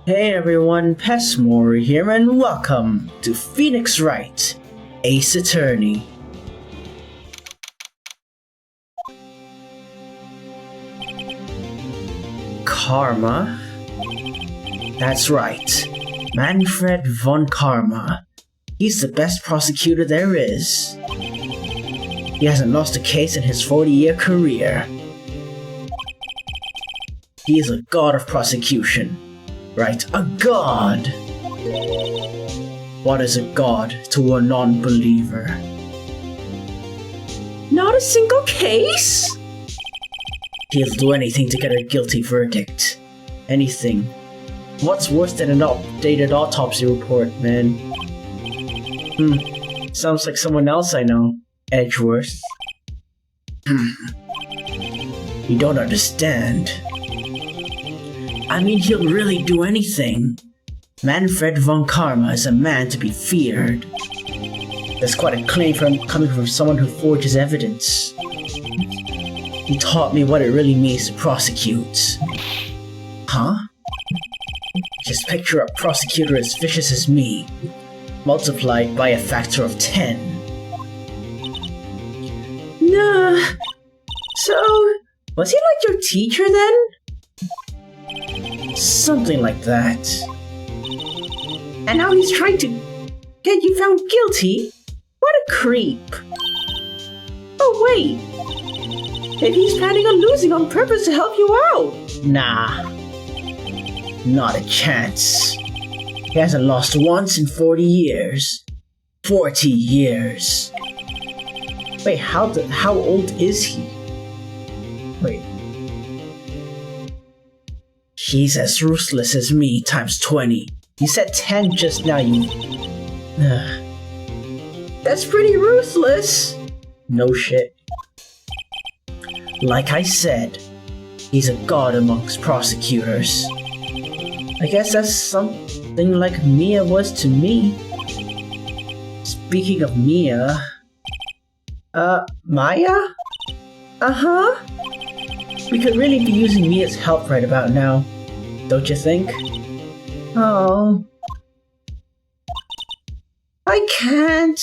Hey everyone, Pessmore here and welcome to Phoenix Wright, Ace Attorney. Karma? That's right, Manfred von Karma. He's the best prosecutor there is. He hasn't lost a case in his 40-year career. He is a god of prosecution. Right, a god! What is a god to a non-believer? Not a single case? He'll do anything to get a guilty verdict. Anything. What's worse than an updated autopsy report, man? Sounds like someone else I know. Edgeworth. You don't understand. I mean, he'll really do anything. Manfred von Karma is a man to be feared. That's quite a claim coming from someone who forges evidence. He taught me what it really means to prosecute. Huh? Just picture a prosecutor as vicious as me, multiplied by a factor of 10. Nah. So, was he like your teacher then? Something like that. And now he's trying to get you found guilty? What a creep. Oh wait, maybe he's planning on losing on purpose to help you out. Nah, not a chance. He hasn't lost once in 40 years. 40 years. Wait, how old is he? Wait. He's as ruthless as me times 20. You said 10 just now, you... That's pretty ruthless. No shit. Like I said, he's a god amongst prosecutors. I guess that's something like Mia was to me. Speaking of Mia... Maya? Uh-huh. We could really be using Mia's help right about now. Don't you think? Oh. I can't.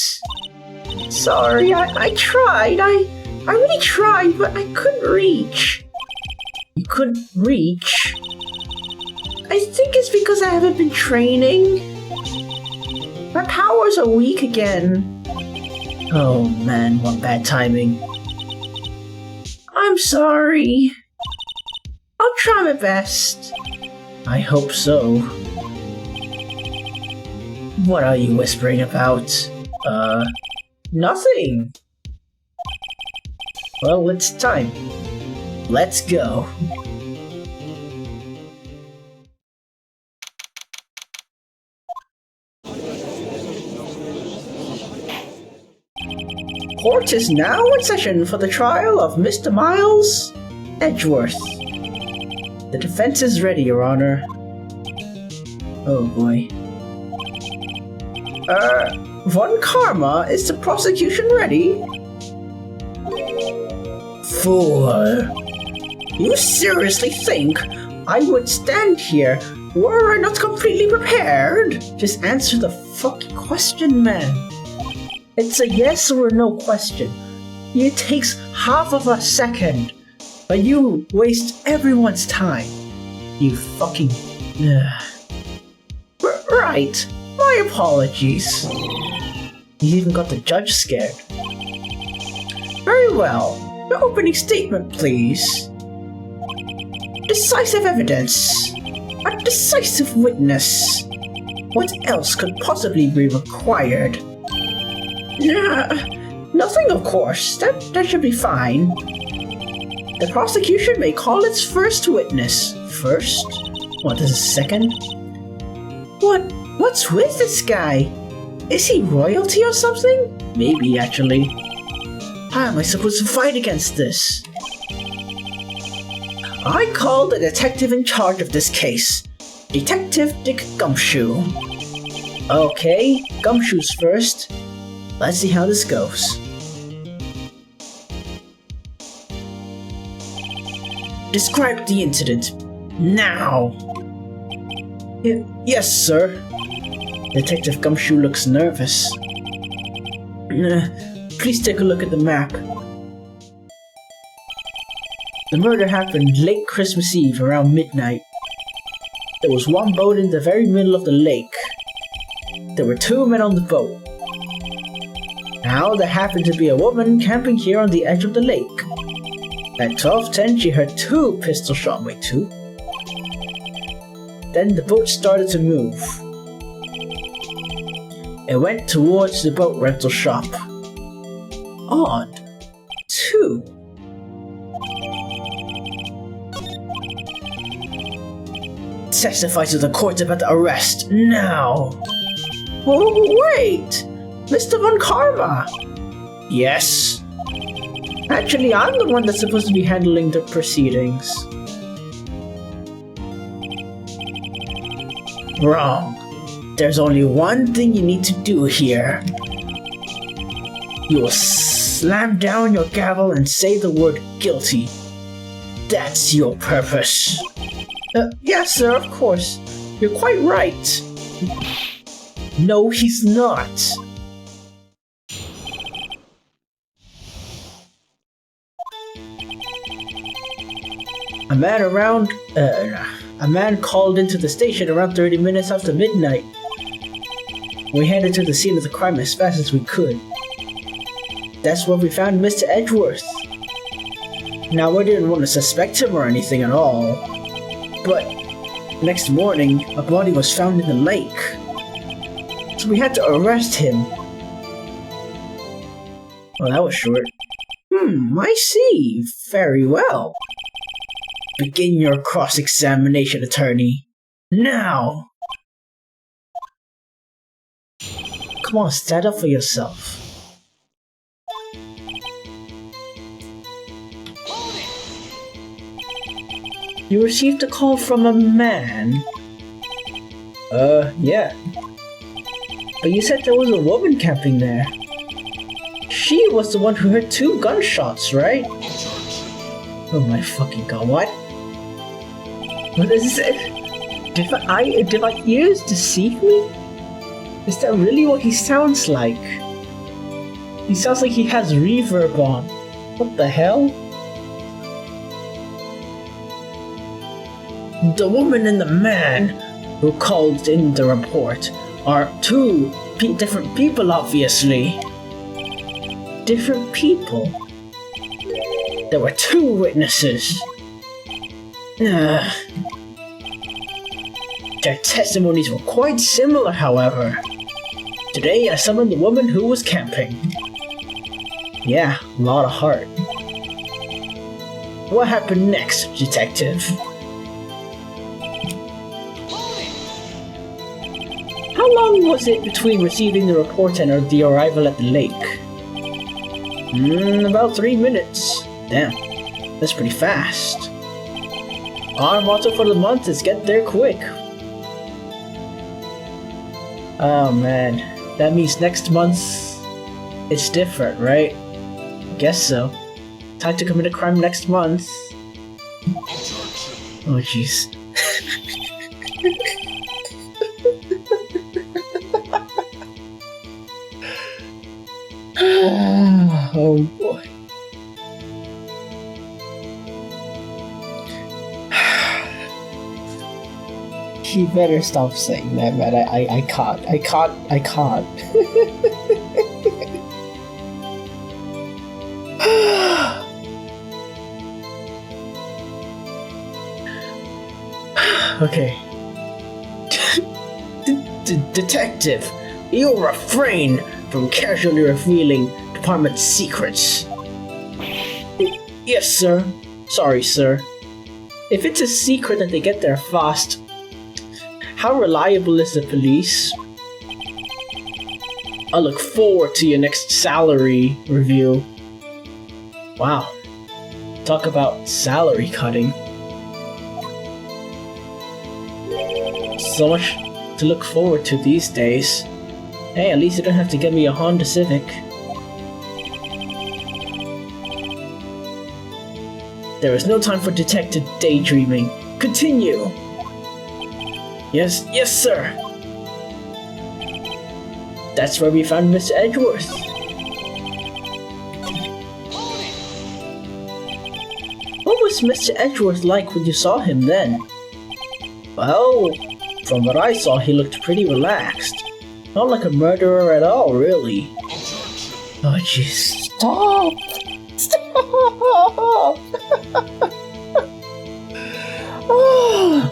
Sorry, I tried. I really tried, but I couldn't reach. You couldn't reach? I think it's because I haven't been training. My powers are weak again. Oh man, what bad timing. I'm sorry. I'll try my best. I hope so. What are you whispering about? Nothing. Well, it's time. Let's go. Court is now in session for the trial of Mr. Miles Edgeworth. The defense is ready, Your Honor. Oh boy. Von Karma, is the prosecution ready? Fool. You seriously think I would stand here were I not completely prepared? Just answer the fucking question, man. It's a yes or a no question. It takes half of a second. But you waste everyone's time. You fucking... Right. My apologies. You even got the judge scared. Very well. Your opening statement, please. Decisive evidence. A decisive witness. What else could possibly be required? Nothing, of course. That should be fine. The prosecution may call its first witness. First? What is a second? What's with this guy? Is he royalty or something? Maybe, actually. How am I supposed to fight against this? I call the detective in charge of this case. Detective Dick Gumshoe. Okay, Gumshoe's first. Let's see how this goes. Describe the incident. Now! Yes, sir. Detective Gumshoe looks nervous. Please take a look at the map. The murder happened late Christmas Eve around midnight. There was one boat in the very middle of the lake. There were 2 men on the boat. Now, there happened to be a woman camping here on the edge of the lake. At 12:10, she heard 2 pistol shots. Wait, 2? Then the boat started to move. It went towards the boat rental shop. Odd. 2. Testify to the court about the arrest, now! Oh, wait! Mr. Von Karma! Yes? Actually, I'm the one that's supposed to be handling the proceedings. Wrong. There's only one thing you need to do here. You will slam down your gavel and say the word guilty. That's your purpose. Yes, sir, of course. You're quite right. No, he's not. A man called into the station around 30 minutes after midnight. We headed to the scene of the crime as fast as we could. That's where we found Mr. Edgeworth. Now, we didn't want to suspect him or anything at all. But next morning, a body was found in the lake. So we had to arrest him. Well, that was short. I see. Very well. Begin your cross-examination, attorney. Now! Come on, stand up for yourself. You received a call from a man. Yeah. But you said there was a woman camping there. She was the one who heard 2 gunshots, right? Oh my fucking god, what? What is it? Did my ears deceive me? Is that really what he sounds like? He sounds like he has reverb on. What the hell? The woman and the man who called in the report are 2 different people, obviously. Different people? There were 2 witnesses. Their testimonies were quite similar, however. Today, I summoned the woman who was camping. Yeah, a lot of heart. What happened next, detective? How long was it between receiving the report and the arrival at the lake? About 3 minutes. Damn, that's pretty fast. Our motto for the month is get there quick. Oh man, that means next month it's different, right? Guess so. Time to commit a crime next month. Oh jeez. Oh boy. You better stop saying that, man. I can't. Okay. Detective, you refrain from casually revealing department secrets. Yes, sir. Sorry, sir. If it's a secret that they get there fast, how reliable is the police? I look forward to your next salary review. Wow. Talk about salary cutting. So much to look forward to these days. Hey, at least you don't have to get me a Honda Civic. There is no time for detective daydreaming. Continue! Yes, sir. That's where we found Mr. Edgeworth. What was Mr. Edgeworth like when you saw him then? Well, from what I saw, he looked pretty relaxed. Not like a murderer at all, really. Oh, jeez. Stop! Stop! Oh,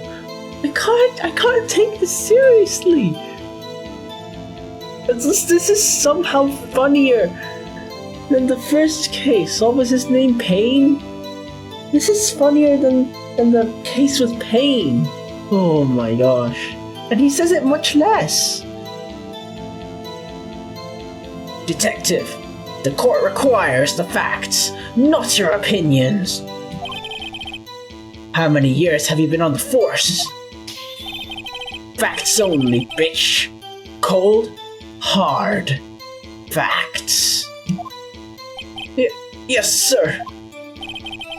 I can't take this seriously. This is somehow funnier than the first case. What was his name? Payne? This is funnier than the case with Payne. Oh my gosh. And he says it much less. Detective, the court requires the facts, not your opinions. How many years have you been on the force? Facts only, bitch. Cold, hard facts. Yes, sir.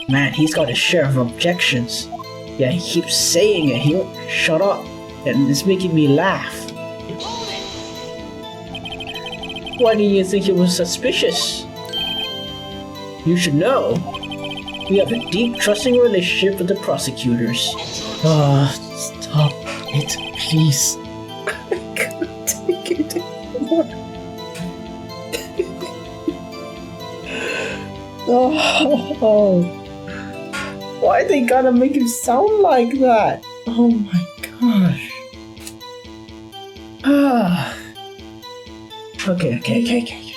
Man, he's got his share of objections. Yeah, he keeps saying it. He won't shut up. And it's making me laugh. Why do you think it was suspicious? You should know. We have a deep, trusting relationship with the prosecutors. Stop it, please. I can't take it anymore. Oh. Why they gotta make him sound like that? Oh my gosh. Okay.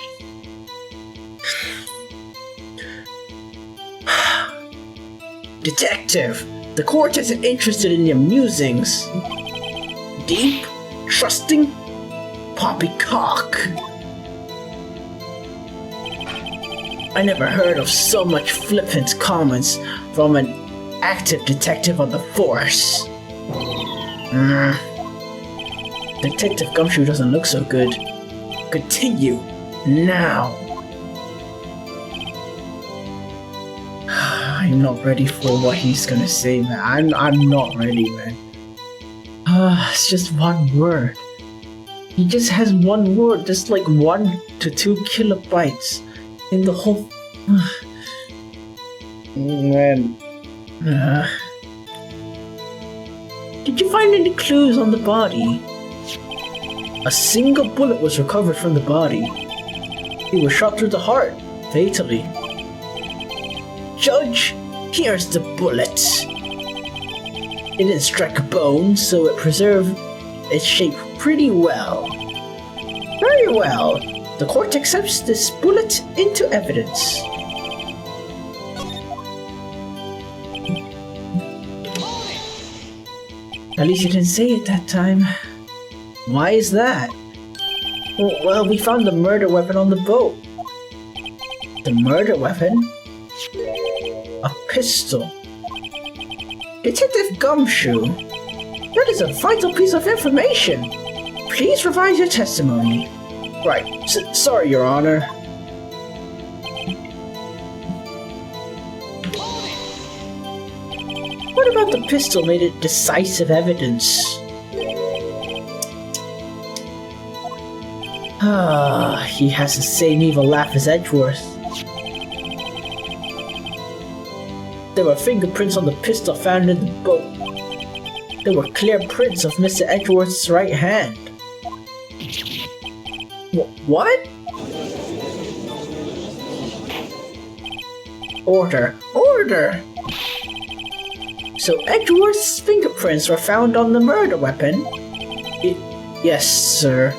Detective, the court isn't interested in your musings. Deep, trusting, poppycock. I never heard of so much flippant comments from an active detective on the force. Detective Gumshoe doesn't look so good. Continue, now. I'm not ready for what he's gonna say, man. I'm not ready, man. It's just one word. He just has one word, just like 1 to 2 kilobytes in the whole... Man. Did you find any clues on the body? A single bullet was recovered from the body. He was shot through the heart, fatally. Judge, here's the bullet. It didn't strike a bone, so it preserved its shape pretty well. Very well. The court accepts this bullet into evidence. At least you didn't say it that time. Why is that? Well, we found the murder weapon on the boat. The murder weapon? A pistol. Detective Gumshoe, that is a vital piece of information. Please revise your testimony. Right, sorry, Your Honor. What about the pistol made it decisive evidence? He has the same evil laugh as Edgeworth. There were fingerprints on the pistol found in the boat. There were clear prints of Mr. Edgeworth's right hand. What? Order! So Edgeworth's fingerprints were found on the murder weapon? Yes, sir.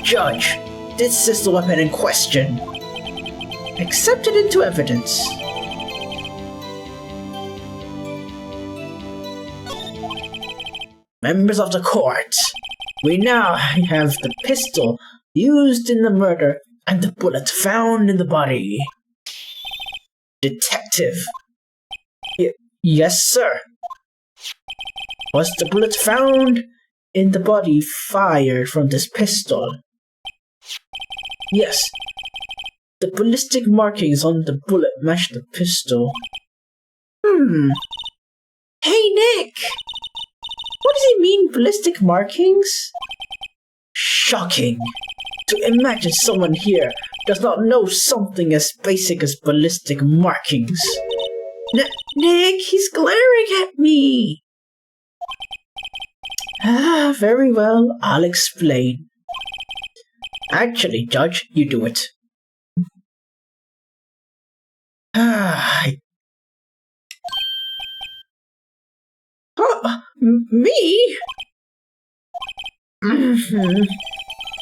Judge, this is the weapon in question. Accepted into evidence. Members of the court, we now have the pistol used in the murder and the bullet found in the body. Detective. Yes, sir. Was the bullet found in the body fired from this pistol? Yes. The ballistic markings on the bullet match the pistol. Hey, Nick! What does he mean, ballistic markings? Shocking. To imagine someone here does not know something as basic as ballistic markings. Nick, he's glaring at me. Very well, I'll explain. Actually, Judge, you do it. Me?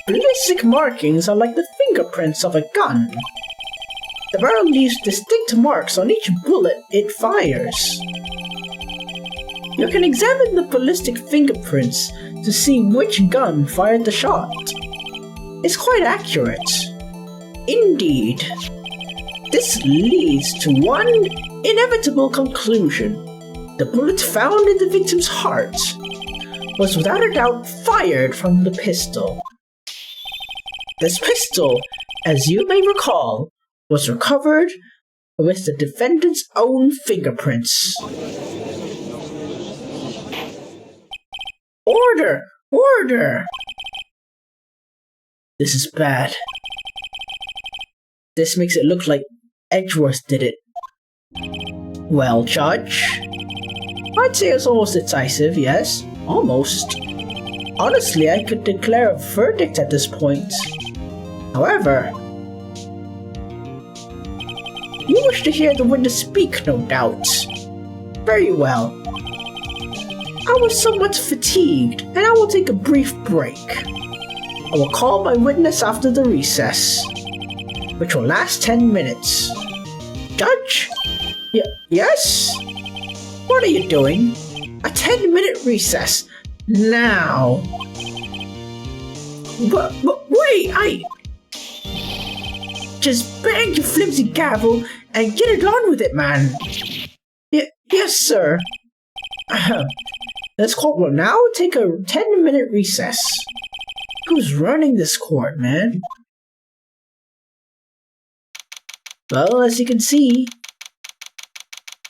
Ballistic markings are like the fingerprints of a gun. The barrel leaves distinct marks on each bullet it fires. You can examine the ballistic fingerprints to see which gun fired the shot. It's quite accurate. Indeed. This leads to one inevitable conclusion. The bullet found in the victim's heart was without a doubt fired from the pistol. This pistol, as you may recall, was recovered with the defendant's own fingerprints. Order! Order! This is bad. This makes it look like Edgeworth did it. Well, Judge, I'd say it's almost decisive, yes. Almost. Honestly, I could declare a verdict at this point. However, you wish to hear the witness speak, no doubt. Very well. I was somewhat fatigued, and I will take a brief break. I will call my witness after the recess, which will last 10 minutes. Judge? Yes? What are you doing? A 10-minute recess. Now. But wait, Just bang your flimsy gavel and get it on with it, man. Yes, sir. This court will now take a 10-minute recess. Who's running this court, man? Well, as you can see,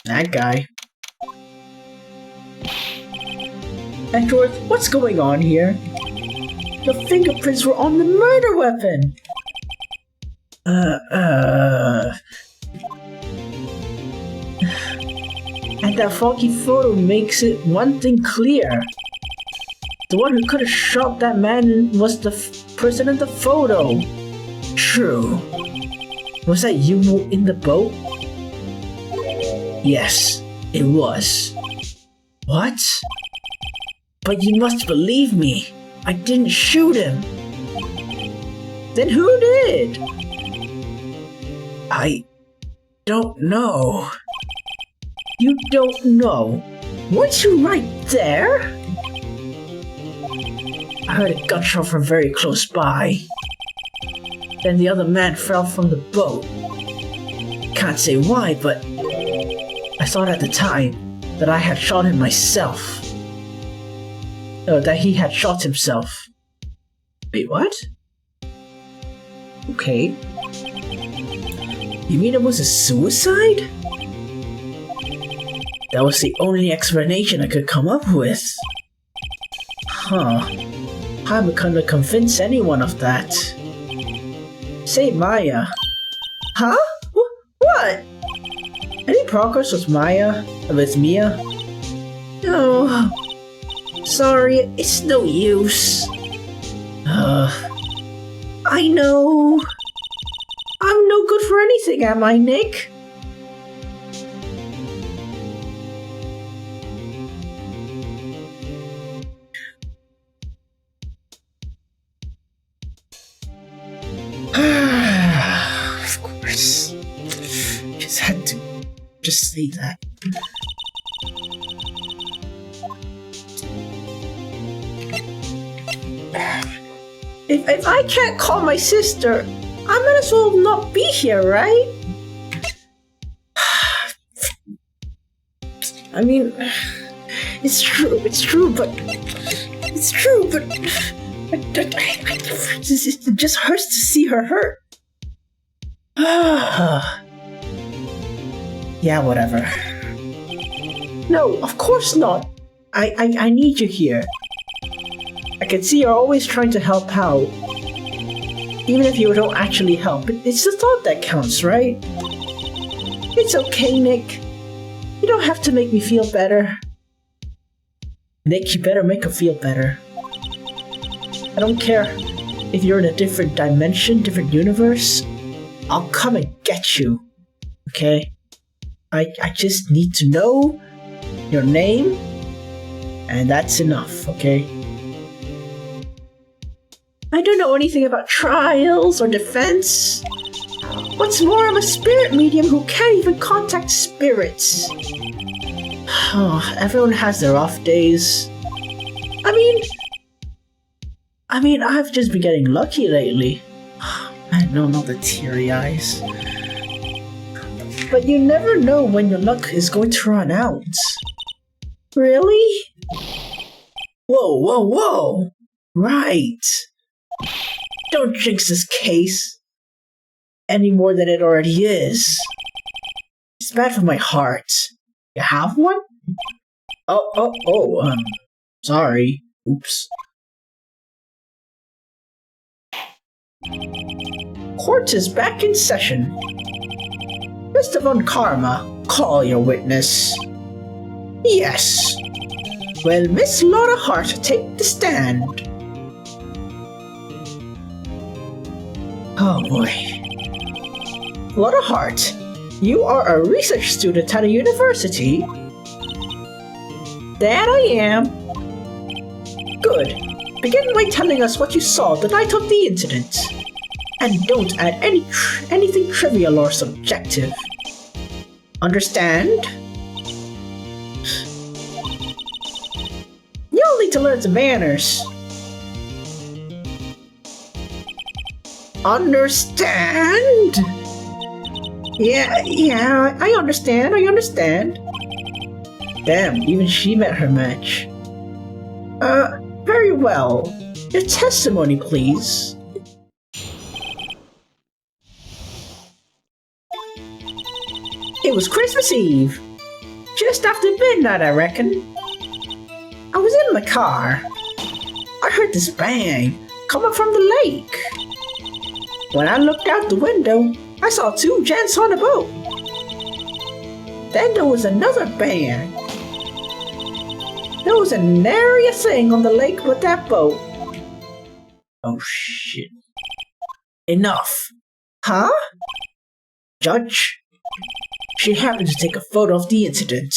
that guy. Edgeworth, what's going on here? The fingerprints were on the murder weapon! And that foggy photo makes it one thing clear. The one who could have shot that man was the person in the photo. True. Was that you in the boat? Yes, it was. What? But you must believe me. I didn't shoot him. Then who did? I don't know. You don't know? Weren't you right there? I heard a gunshot from very close by. Then the other man fell from the boat. Can't say why, but I thought at the time that I had shot him myself. That he had shot himself. Wait, what? Okay. You mean it was a suicide? That was the only explanation I could come up with. Huh. I'm gonna convince anyone of that. Say, Maya. Huh? What? Any progress with Maya? With Mia? No. Sorry, it's no use. I know. I'm no good for anything, am I, Nick? Of course. Just had to just say that. If I can't call my sister, I might as well not be here, right? I mean, it's true, but it just hurts to see her hurt. Yeah, whatever. No, of course not. I need you here. I can see you're always trying to help out. Even if you don't actually help, it's the thought that counts, right? It's okay, Nick. You don't have to make me feel better. Nick, you better make her feel better. I don't care if you're in a different dimension, different universe. I'll come and get you. Okay? I just need to know your name, and that's enough, okay? I don't know anything about trials or defense. What's more, I'm a spirit medium who can't even contact spirits. Oh, everyone has their off days. I mean, I've just been getting lucky lately. Man, no, not the teary eyes. But you never know when your luck is going to run out. Really? Whoa. Right. Don't jinx this case any more than it already is. It's bad for my heart. You have one? Sorry. Oops. Court is back in session. Mr. Von Karma, call your witness. Yes. Well, Miss Laura Hart, take the stand. Oh boy. Laura Hart, you are a research student at a university? That I am. Good. Begin by telling us what you saw the night of the incident. And don't add anything trivial or subjective. Understand? You'll need to learn some manners. Understand? Yeah, I understand. Damn, even she met her match. Very well. Your testimony, please. It was Christmas Eve. Just after midnight, I reckon. I was in my car. I heard this bang coming from the lake. When I looked out the window, I saw two gents on a boat. Then there was another bang. There was a nary a thing on the lake but that boat. Oh shit. Enough. Huh? Judge? She happened to take a photo of the incident.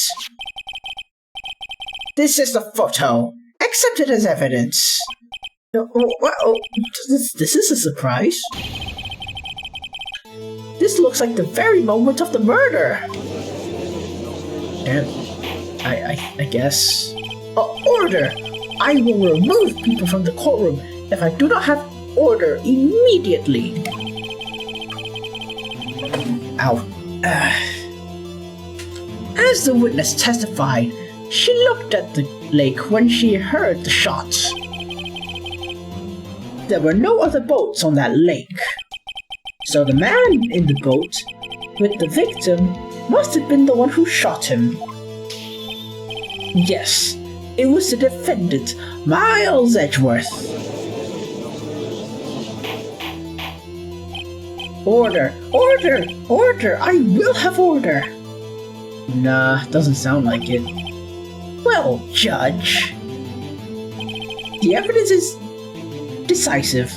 This is the photo. Accept it as evidence. This is a surprise. This looks like the very moment of the murder. And I guess. Order! I will remove people from the courtroom if I do not have order immediately. Ow. As the witness testified, she looked at the lake when she heard the shots. There were no other boats on that lake, so the man in the boat with the victim must have been the one who shot him. Yes, it was the defendant, Miles Edgeworth. Order! I will have order! Nah, doesn't sound like it. Well, Judge, the evidence is decisive.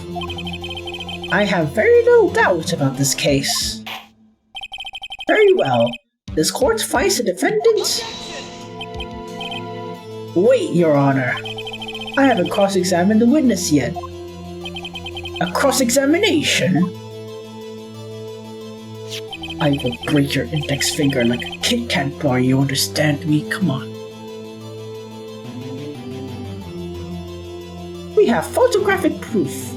I have very little doubt about this case. Very well. This court finds the defendant? Wait, Your Honor. I haven't cross-examined the witness yet. A cross-examination? I will break your index finger like a Kit Kat bar, you understand me? Come on. We have photographic proof.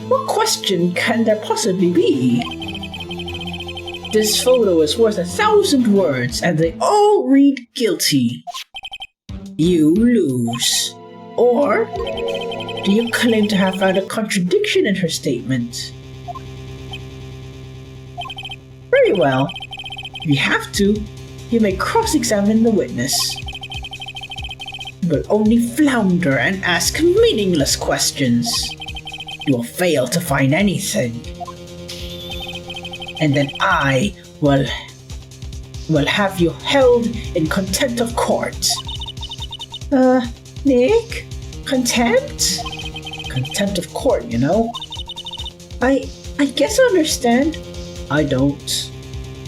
What question can there possibly be? This photo is worth 1,000 words, and they all read guilty. You lose. Or, do you claim to have found a contradiction in her statement? Very well. If you have to, you may cross-examine the witness. will only flounder and ask meaningless questions. You will fail to find anything. And then I will have you held in contempt of court. Nick? Contempt? Contempt of court, you know? I guess I understand. I don't.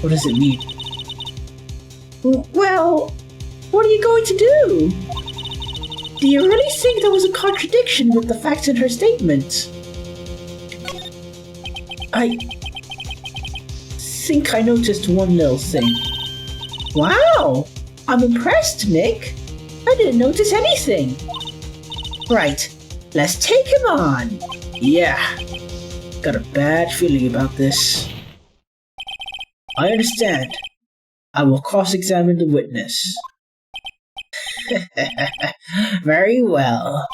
What does it mean? Well, what are you going to do? Do you really think there was a contradiction with the facts in her statement? I think I noticed one little thing. Wow! I'm impressed, Nick. I didn't notice anything. Right, let's take him on. Yeah, got a bad feeling about this. I understand. I will cross-examine the witness. Very well.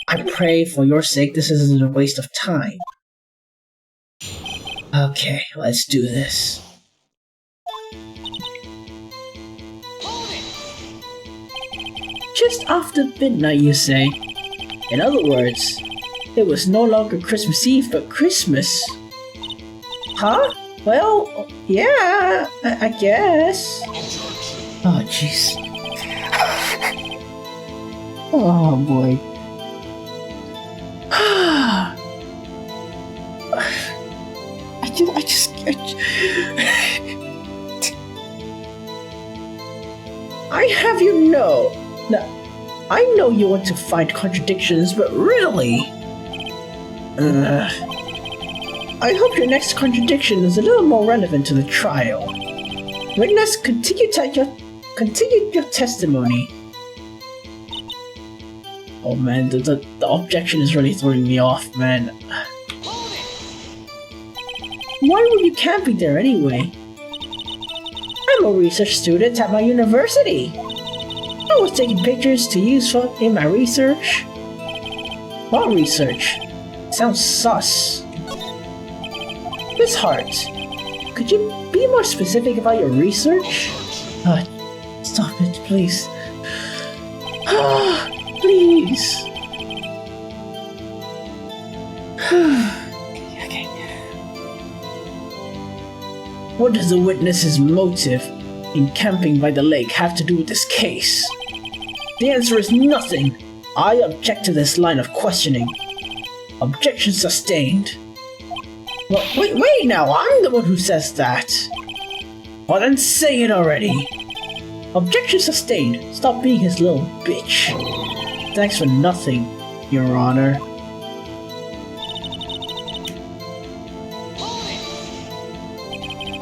I pray for your sake this isn't a waste of time. Okay, let's do this. Just after midnight, you say? In other words, it was no longer Christmas Eve but Christmas. Huh? Well, yeah, I guess. Oh, jeez. Oh, boy. I have you know. Now, I know you want to find contradictions, but really? I hope your next contradiction is a little more relevant to the trial. Witness, continue your testimony. Oh man, the objection is really throwing me off, man. Why would you camp be there anyway? I'm a research student at my university. I was taking pictures to use in my research. What research? Sounds sus. Miss Hart, could you be more specific about your research? Stop it, please. Please. Okay. What does the witness's motive in camping by the lake have to do with this case? The answer is nothing. I object to this line of questioning. Objection sustained. Wait now, I'm the one who says that. Well then say it already. Objection sustained. Stop being his little bitch. Thanks for nothing, Your Honor.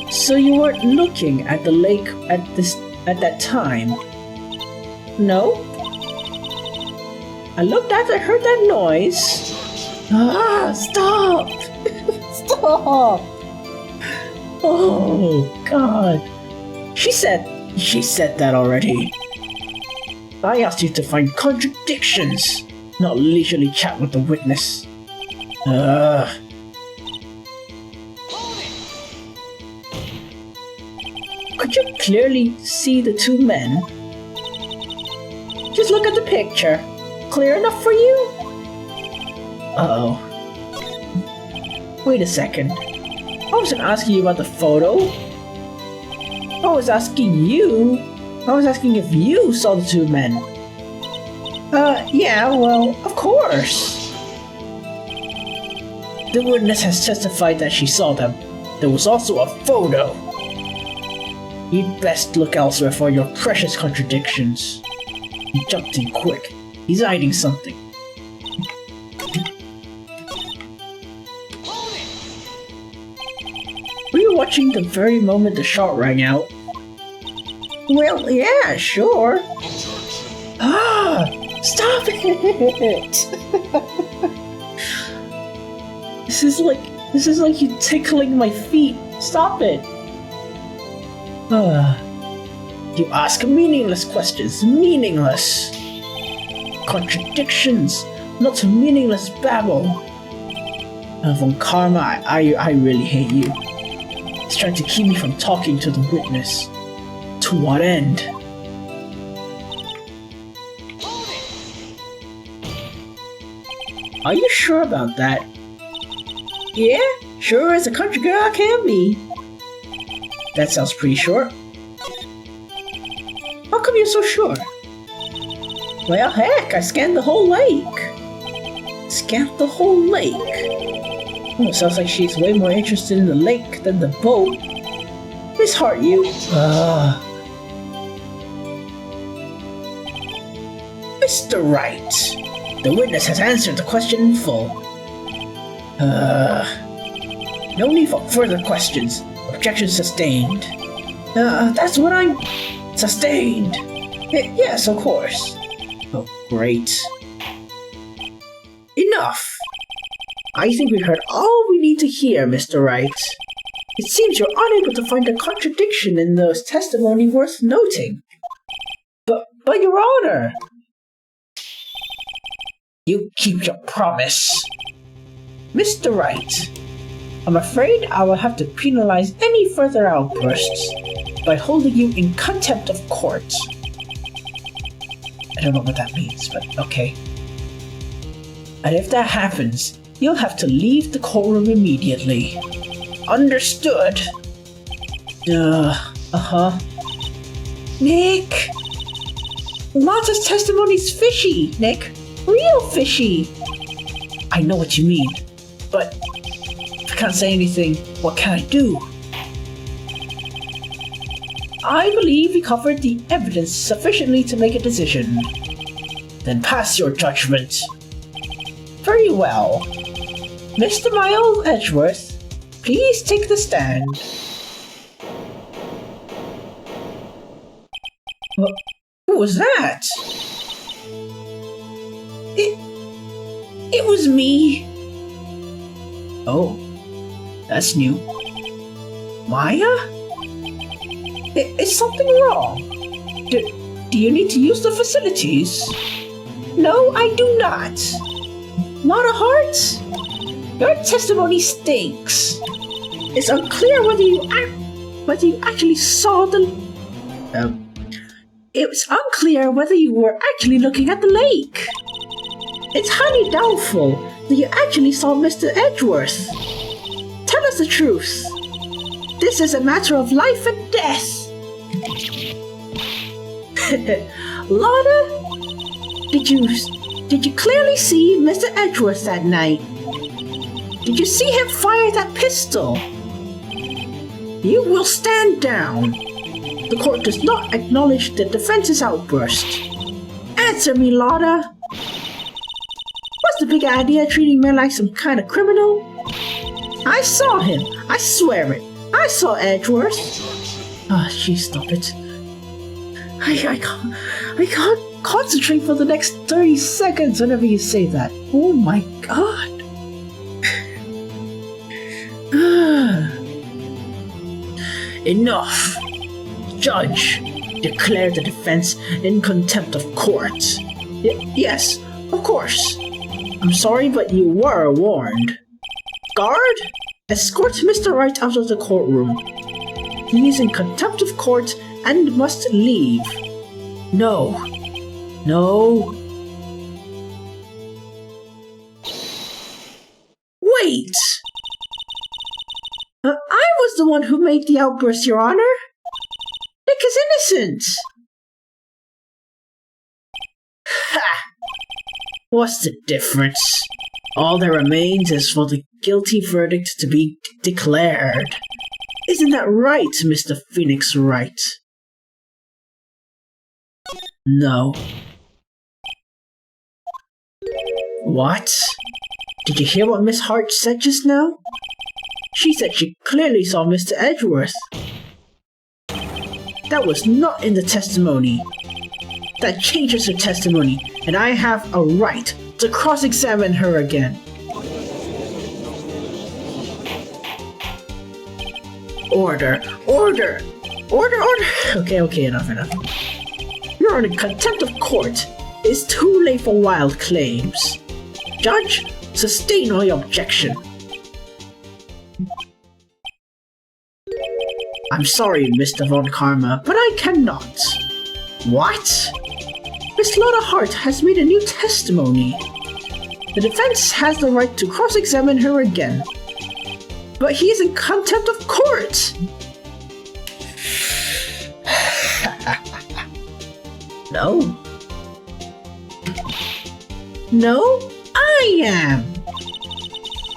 So you weren't looking at the lake at that time? No? I looked after I heard that noise. Stop! Stop! Oh, God. She said that already. I asked you to find contradictions, not leisurely chat with the witness. Could you clearly see the two men? Just look at the picture. Clear enough for you? Uh-oh. Wait a second. I wasn't asking you about the photo. I was asking if you saw the two men. Yeah, well, of course. The witness has testified that she saw them. There was also a photo. You'd best look elsewhere for your precious contradictions. He jumped in quick. He's hiding something. Were you watching the very moment the shot rang out? Well, yeah, sure. Stop it! This is like you tickling my feet. Stop it! You ask meaningless questions. Meaningless. Contradictions. Not meaningless babble. Von Karma, I really hate you. He's trying to keep me from talking to the witness. To what end? Are you sure about that? Yeah, sure as a country girl can be. That sounds pretty sure. How come you're so sure? Well, heck, I scanned the whole lake. Scanned the whole lake? Oh, sounds like she's way more interested in the lake than the boat. Miss Hart, you... Mr. Wright, the witness has answered the question in full. No need for further questions. Objection sustained. That's what I'm... Sustained! Yes, of course. Oh, great. Enough! I think we heard all we need to hear, Mr. Wright. It seems you're unable to find a contradiction in those testimony worth noting. But Your Honor! You keep your promise. Mr. Wright, I'm afraid I will have to penalize any further outbursts by holding you in contempt of court. I don't know what that means, but okay. And if that happens, you'll have to leave the courtroom immediately. Understood. Nick! Lotta's testimony's fishy, Nick. Real fishy. I know what you mean, but if I can't say anything, what can I do? I believe we covered the evidence sufficiently to make a decision. Then pass your judgment. Very well. Mr. Miles Edgeworth, please take the stand. What was that? It was me. Oh, that's new. Maya? Is something wrong? Do you need to use the facilities? No, I do not. Not a heart? Your testimony stinks. It's unclear whether you actually saw the... It's unclear whether you were actually looking at the lake. It's highly doubtful that you actually saw Mr. Edgeworth. Tell us the truth. This is a matter of life and death. Lotta, did you clearly see Mr. Edgeworth that night? Did you see him fire that pistol? You will stand down. The court does not acknowledge the defense's outburst. Answer me, Lotta. What's the big idea treating me like some kind of criminal? I saw him. I swear it. I saw Edgeworth. Jeez, stop it. I can't concentrate for the next 30 seconds whenever you say that. Oh my god. Enough. Judge, declare the defense in contempt of court. Yes, of course. I'm sorry, but you were warned. Guard, escort Mr. Wright out of the courtroom. He is in contempt of court and must leave. No. Wait! I was the one who made the outburst, Your Honor. Nick is innocent! Ha! What's the difference? All that remains is for the guilty verdict to be declared. Isn't that right, Mr. Phoenix Wright? No. What? Did you hear what Miss Hart said just now? She said she clearly saw Mr. Edgeworth. That was not in the testimony. That changes her testimony, and I have a right to cross-examine her again. Order! Okay, enough. You're in contempt of court. It's too late for wild claims. Judge, sustain my objection. I'm sorry, Mr. Von Karma, but I cannot. What? Miss Lotta Hart has made a new testimony. The defense has the right to cross-examine her again. But he is in contempt of court! No. No, I am!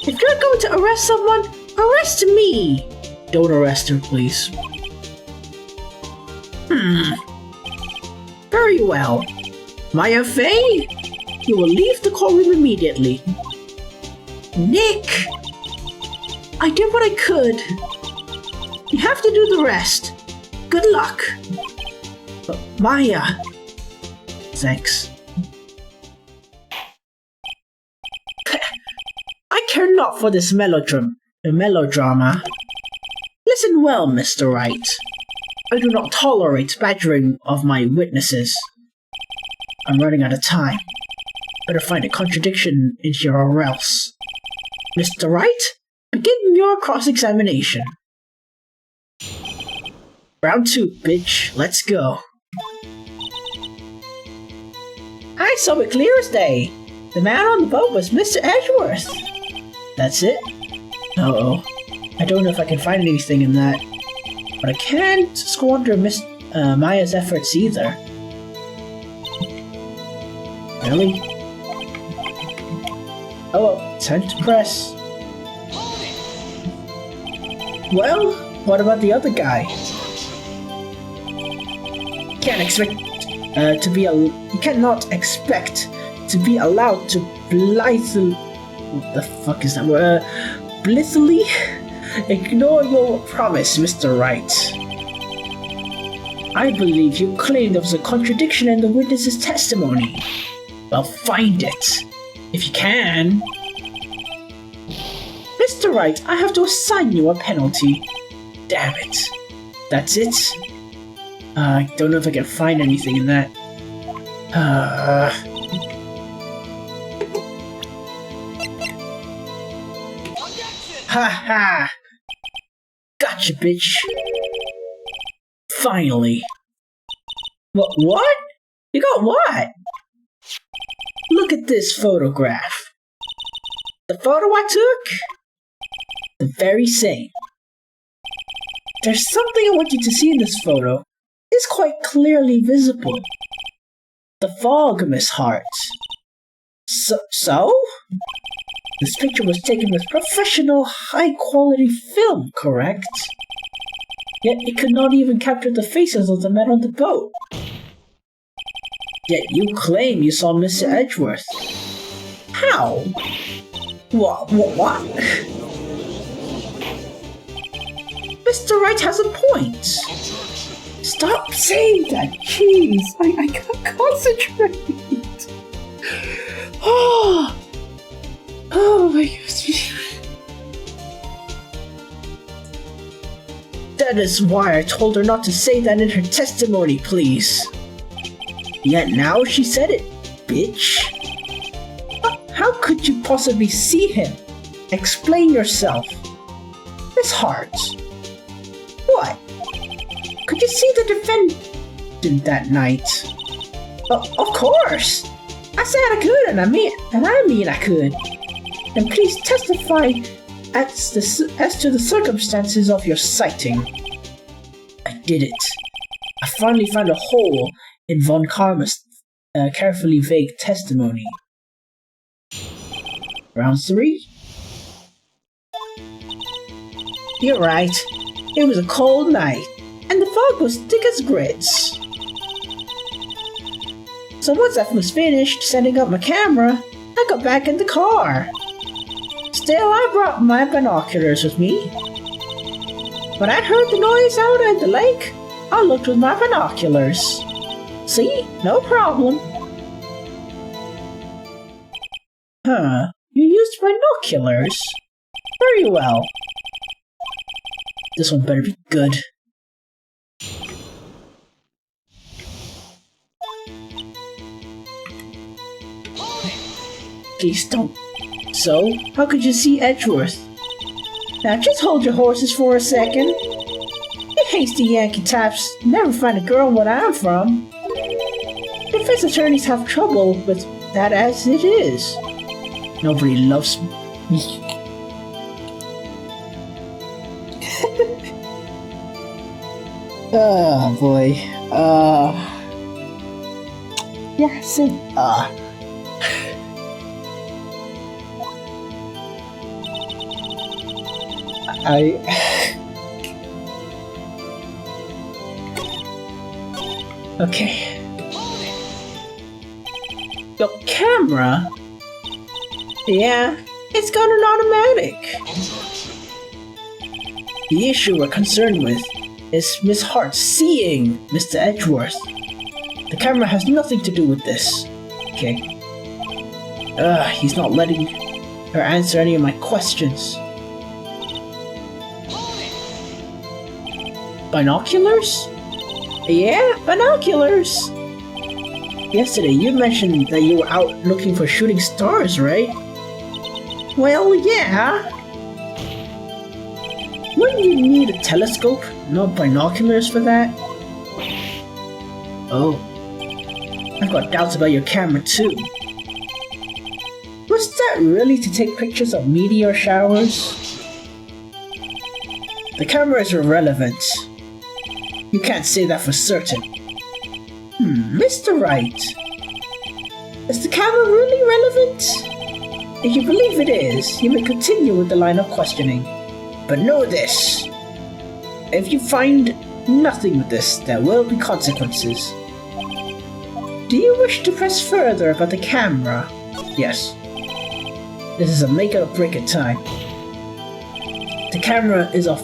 If you're going to arrest someone, arrest me! Don't arrest her, please. Very well. Maya Fey, you will leave the courtroom immediately. Nick! I did what I could. You have to do the rest. Good luck. Maya. Thanks. I care not for this melodrama. Listen well, Mr. Wright. I do not tolerate badgering of my witnesses. I'm running out of time. Better find a contradiction in here or else. Mr. Wright, begin your cross-examination. Round 2, bitch. Let's go. I saw it clear as day. The man on the boat was Mr. Edgeworth. That's it? Uh-oh. I don't know if I can find anything in that. But I can't squander Maya's efforts either. Really? Oh, time to press. Well, what about the other guy? You cannot expect to be allowed to blithely... What the fuck is that word? Blithely? Ignore your promise, Mr. Wright. I believe you claimed there was a contradiction in the witness's testimony. Well, find it. If you can. Mr. Wright, I have to assign you a penalty. Damn it. That's it? I don't know if I can find anything in that. Ha! Gotcha, bitch. Finally. What? You got what? Look at this photograph. The photo I took? The very same. There's something I want you to see in this photo. It's quite clearly visible. The fog, Miss Hart. So? This picture was taken with professional, high-quality film, correct? Yet it could not even capture the faces of the men on the boat. Yet you claim you saw Mr. Edgeworth. How? What? Mr. Wright has a point. Stop saying that, jeez. I can't concentrate. Oh my goodness. That is why I told her not to say that in her testimony, please. Yet now she said it, bitch. How could you possibly see him? Explain yourself. Miss Hart. What? Could you see the defendant that night? Of course. I said I could, and I mean I could. And please testify as to the circumstances of your sighting. I did it. I finally found a hole in Von Karma's carefully vague testimony. Round 3? You're right. It was a cold night, and the fog was thick as grits. So once I was finished setting up my camera, I got back in the car. Still, I brought my binoculars with me. When I heard the noise out at the lake, I looked with my binoculars. See? No problem. Huh? You used binoculars? Very well. This one better be good. Please don't. So, how could you see Edgeworth? Now just hold your horses for a second. You hasty Yankee taps never find a girl where I'm from. Defense attorneys have trouble with that as it is. Nobody loves me. Oh boy. Yeah, see. Okay. Your camera? Yeah, it's got an automatic. The issue we're concerned with is Miss Hart seeing Mr. Edgeworth. The camera has nothing to do with this. Okay. He's not letting her answer any of my questions. Binoculars? Yeah, binoculars! Yesterday you mentioned that you were out looking for shooting stars, right? Well, yeah. Wouldn't you need a telescope, not binoculars for that? Oh. I've got doubts about your camera too. Was that really to take pictures of meteor showers? The camera is irrelevant. You can't say that for certain. Mr. Wright. Is the camera really relevant? If you believe it is, you may continue with the line of questioning. But know this. If you find nothing with this, there will be consequences. Do you wish to press further about the camera? Yes. This is a make or break it time. The camera is of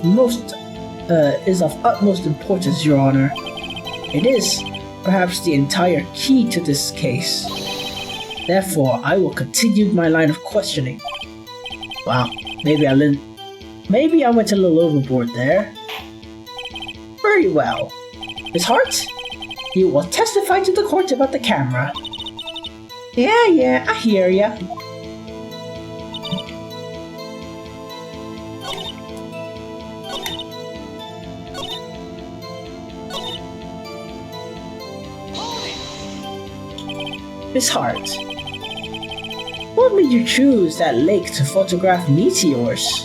utmost importance, Your Honor. It is perhaps the entire key to this case. Therefore, I will continue my line of questioning. Wow, maybe I went a little overboard there. Very well. Miss Hart, you will testify to the court about the camera. Yeah, I hear ya. Miss Hart, what made you choose that lake to photograph meteors?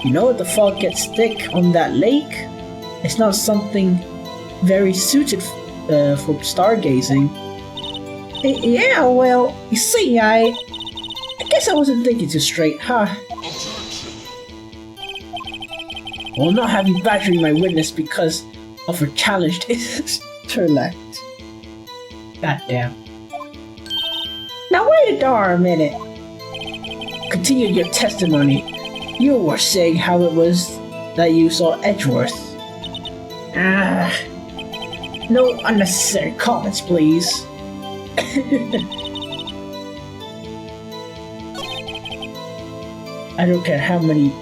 You know the fog gets thick on that lake. It's not something very suited for stargazing. Yeah, well, you see, I guess I wasn't thinking too straight, huh? I'll not have you badgering my witness because of her challenged intellect. Goddamn. Now wait a darn minute. Continue your testimony. You were saying how it was that you saw Edgeworth. No unnecessary comments, please. I don't care how many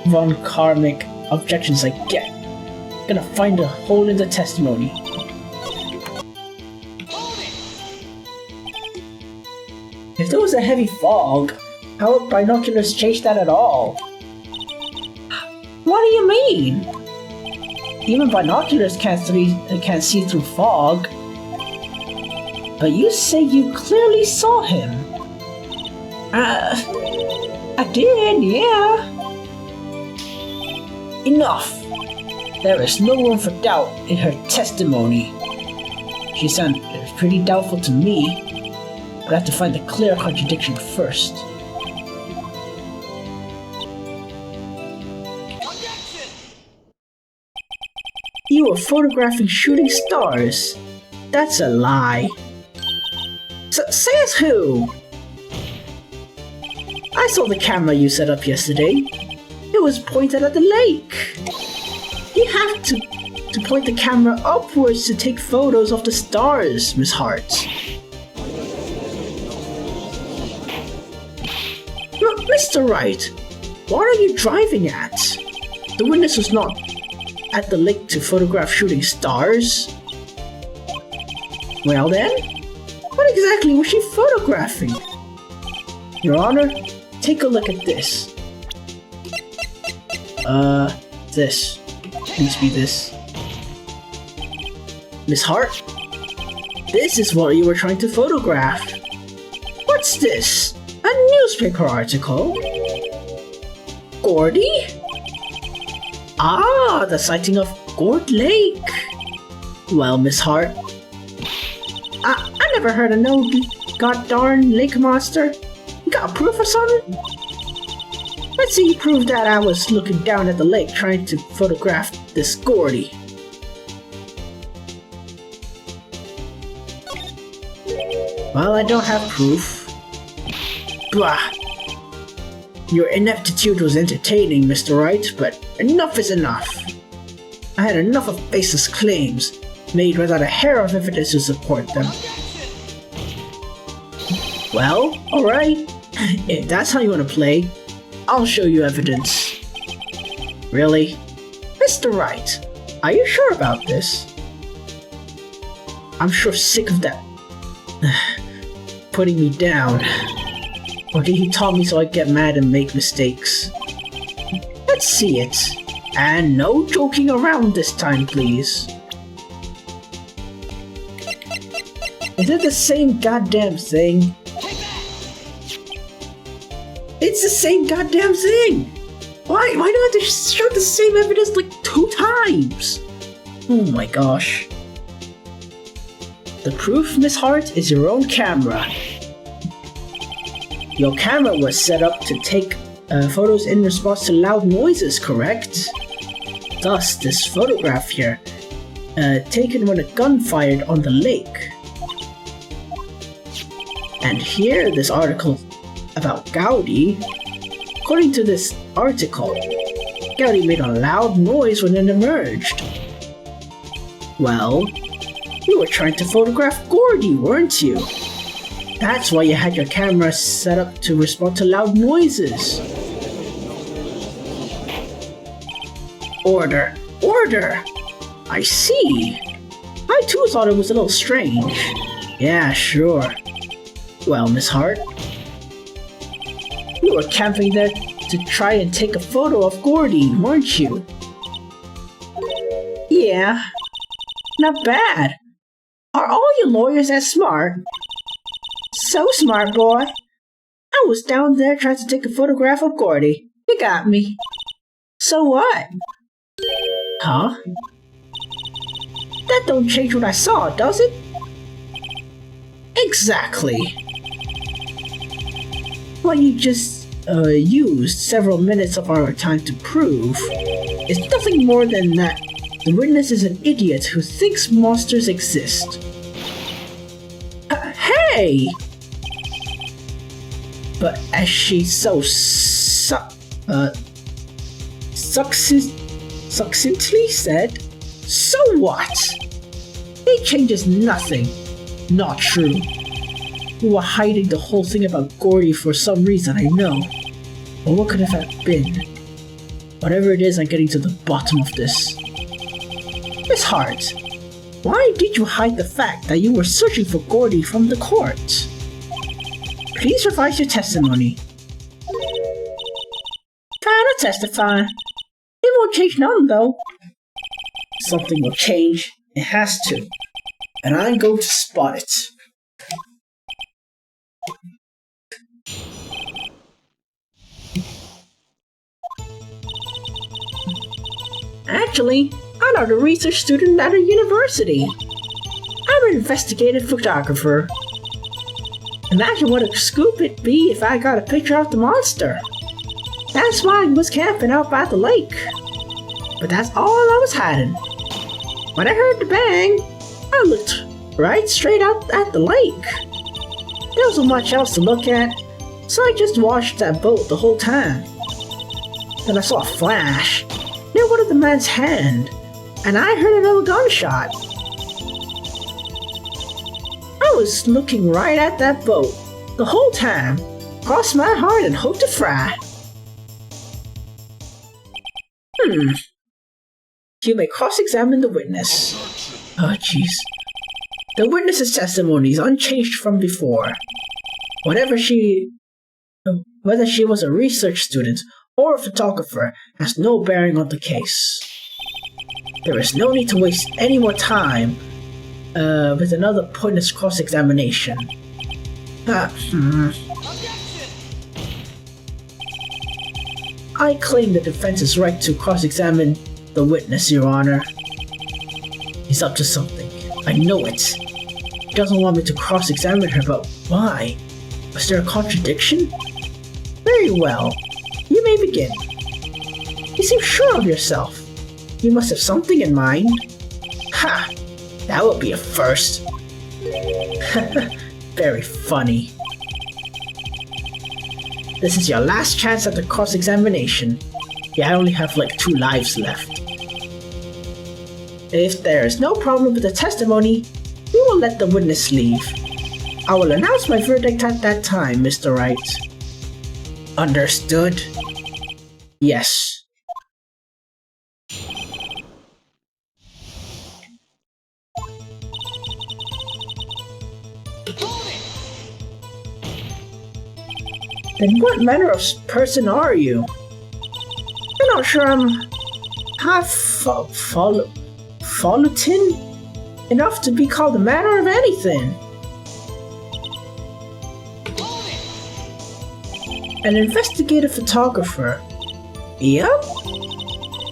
von Karmic objections I get. I'm gonna find a hole in the testimony. If there was a heavy fog, how would binoculars change that at all? What do you mean? Even binoculars can't see through fog. But you say you clearly saw him. I did, yeah. Enough. There is no room for doubt in her testimony. She sounded pretty doubtful to me. But I have to find the clear contradiction first. You were photographing shooting stars. That's a lie. Says who? I saw the camera you set up yesterday. It was pointed at the lake. You have to point the camera upwards to take photos of the stars, Miss Hart. Mr. Wright, what are you driving at? The witness was not at the lake to photograph shooting stars. Well then, what exactly was she photographing? Your Honor, take a look at this. This. Please be this. Miss Hart, this is what you were trying to photograph. What What's this? A newspaper article? Gordy? Ah, the sighting of Gord Lake. Well, Miss Hart, I never heard of no goddarn lake monster. You got proof or something? Let's see you prove that I was looking down at the lake trying to photograph this Gordy. Well, I don't have proof. Blah. Your ineptitude was entertaining, Mr. Wright, but enough is enough. I had enough of baseless claims, made without a hair of evidence to support them. Well, alright. If that's how you want to play, I'll show you evidence. Really? Mr. Wright, are you sure about this? I'm sure sick of that putting me down. Or did he taught me so I get mad and make mistakes? Let's see it. And no joking around this time, please. Is it the same goddamn thing? It's the same goddamn thing! Why do I have to show the same evidence like 2 times? Oh my gosh. The proof, Miss Hart, is your own camera. Your camera was set up to take photos in response to loud noises, correct? Thus, this photograph here, taken when a gun fired on the lake. And here, this article about Gowdy. According to this article, Gowdy made a loud noise when it emerged. Well, you were trying to photograph Gordy, weren't you? That's why you had your camera set up to respond to loud noises. Order! Order! I see! I too thought it was a little strange. Yeah, sure. Well, Miss Hart, you were camping there to try and take a photo of Gordy, weren't you? Yeah. Not bad. Are all you lawyers that smart? So smart, boy. I was down there trying to take a photograph of Gordy. You got me. So what? Huh? That don't change what I saw, does it? Exactly. What you just used several minutes of our time to prove is nothing more than that the witness is an idiot who thinks monsters exist. Hey! But as she so succinctly said, so what? It changes nothing. Not true. You were hiding the whole thing about Gordy for some reason, I know. But what could have that been? Whatever it is, I'm getting to the bottom of this. Miss Hart, why did you hide the fact that you were searching for Gordy from the court? Please revise your testimony. Trying to testify. It won't change none, though. Something will change. It has to. And I'm going to spot it. Actually, I'm not a research student at a university. I'm an investigative photographer. Imagine what a scoop it'd be if I got a picture of the monster. That's why I was camping out by the lake. But that's all I was hiding. When I heard the bang, I looked right straight out at the lake. There wasn't much else to look at, so I just watched that boat the whole time. Then I saw a flash near one of the man's hand, and I heard another gunshot. I was looking right at that boat the whole time, crossed my heart and hoped to fry. You may cross-examine the witness. Oh, jeez. The witness's testimony is unchanged from before. Whether she was a research student or a photographer has no bearing on the case. There is no need to waste any more time with another pointless cross-examination. I claim the defense's right to cross-examine the witness, Your Honor. He's up to something. I know it. He doesn't want me to cross-examine her, but why? Was there a contradiction? Very well. You may begin. You seem sure of yourself. You must have something in mind. Ha! That would be a first. Very funny. This is your last chance at the cross-examination. I only have like 2 lives left. If there is no problem with the testimony, we will let the witness leave. I will announce my verdict at that time, Mr. Wright. Understood? Yes. Then what manner of person are you? I'm not sure I'm half falutin enough to be called a manner of anything. An investigative photographer. Yep.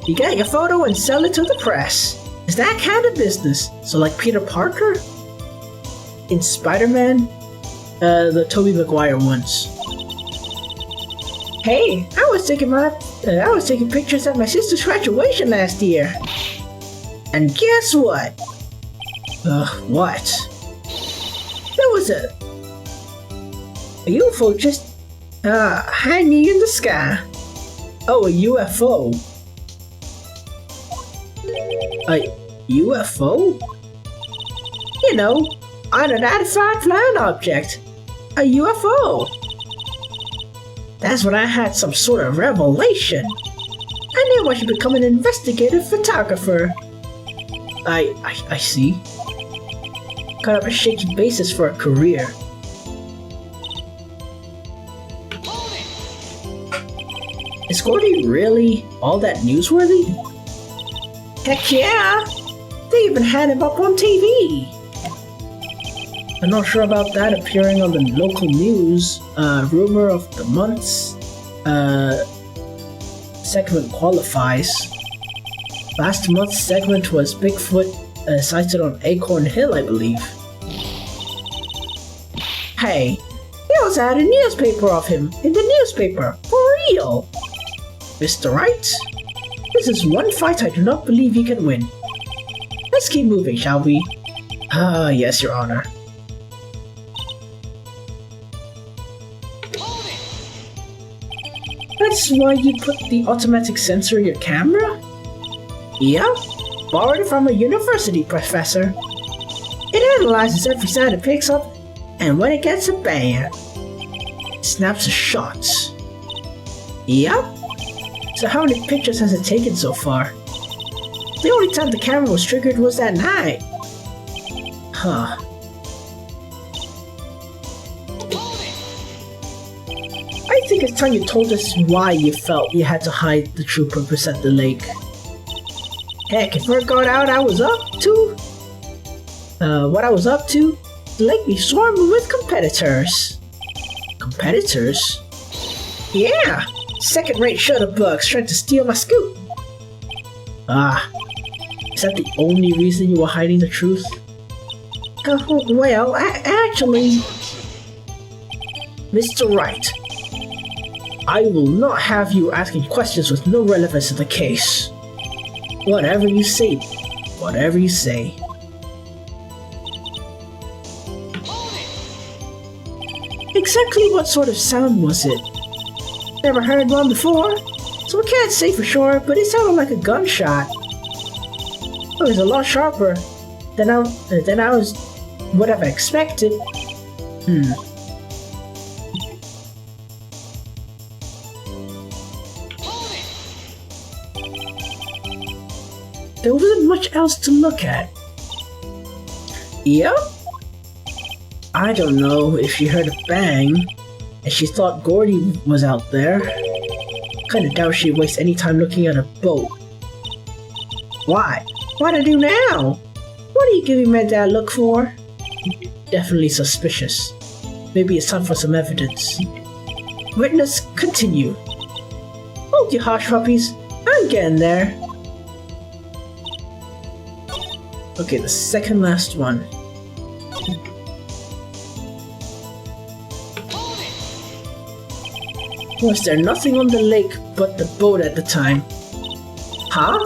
You get your photo and sell it to the press. Is that kind of business? So like Peter Parker? In Spider-Man? The Tobey Maguire ones. Hey, I was taking pictures at my sister's graduation last year. And guess what? What? There was a UFO just hanging in the sky. Oh, a UFO. A UFO? You know, unidentified flying object. A UFO. That's when I had some sort of revelation. I knew I should become an investigative photographer. I see. Kind of a shaky basis for a career. Is Gordy really all that newsworthy? Heck yeah! They even had him up on TV! I'm not sure about that appearing on the local news. Rumor of the month's segment qualifies. Last month's segment was Bigfoot sighted on Acorn Hill, I believe. Hey, they also had a newspaper of him in the newspaper, for real! Mr. Wright, this is one fight I do not believe you can win. Let's keep moving, shall we? Ah, yes, Your Honor. That's why you put the automatic sensor in your camera? Yep, borrowed it from a university professor. It analyzes every sound it picks up, and when it gets a bang, it snaps a shot. Yep. So how many pictures has it taken so far? The only time the camera was triggered was that night. Huh. I think it's time you told us why you felt you had to hide the true purpose at the lake. Heck, if word got out I was up to... what I was up to, the lake be swarming with competitors. Competitors? Yeah! Second-rate shutterbugs trying to steal my scoop. Ah, is that the only reason you were hiding the truth? Well, actually... Mr. Wright, I will not have you asking questions with no relevance to the case. Whatever you say, whatever you say. Exactly what sort of sound was it? Never heard one before, so I can't say for sure, but it sounded like a gunshot. It was a lot sharper than I would have expected. There wasn't much else to look at. Yep. I don't know if she heard a bang and she thought Gordy was out there. Kinda doubt she'd waste any time looking at a boat. Why? What'd I do now? What are you giving me that look for? Definitely suspicious. Maybe it's time for some evidence. Witness, continue. Hold your hush puppies. I'm getting there. Okay, the second last one. Was there nothing on the lake but the boat at the time? Huh?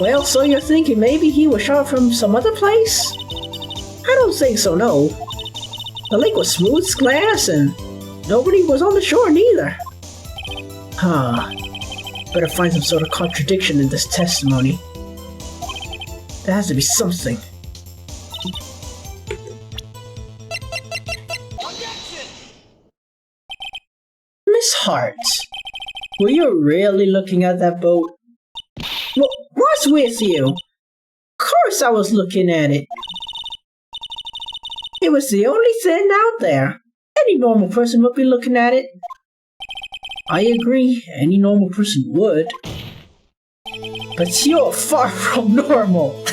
Well, so you're thinking maybe he was shot from some other place? I don't think so, no. The lake was smooth as glass and nobody was on the shore neither. Huh. Better find some sort of contradiction in this testimony. There has to be something. Miss Hart, were you really looking at that boat? What's with you? Of course I was looking at it. It was the only thing out there. Any normal person would be looking at it. I agree, any normal person would. But you're far from normal.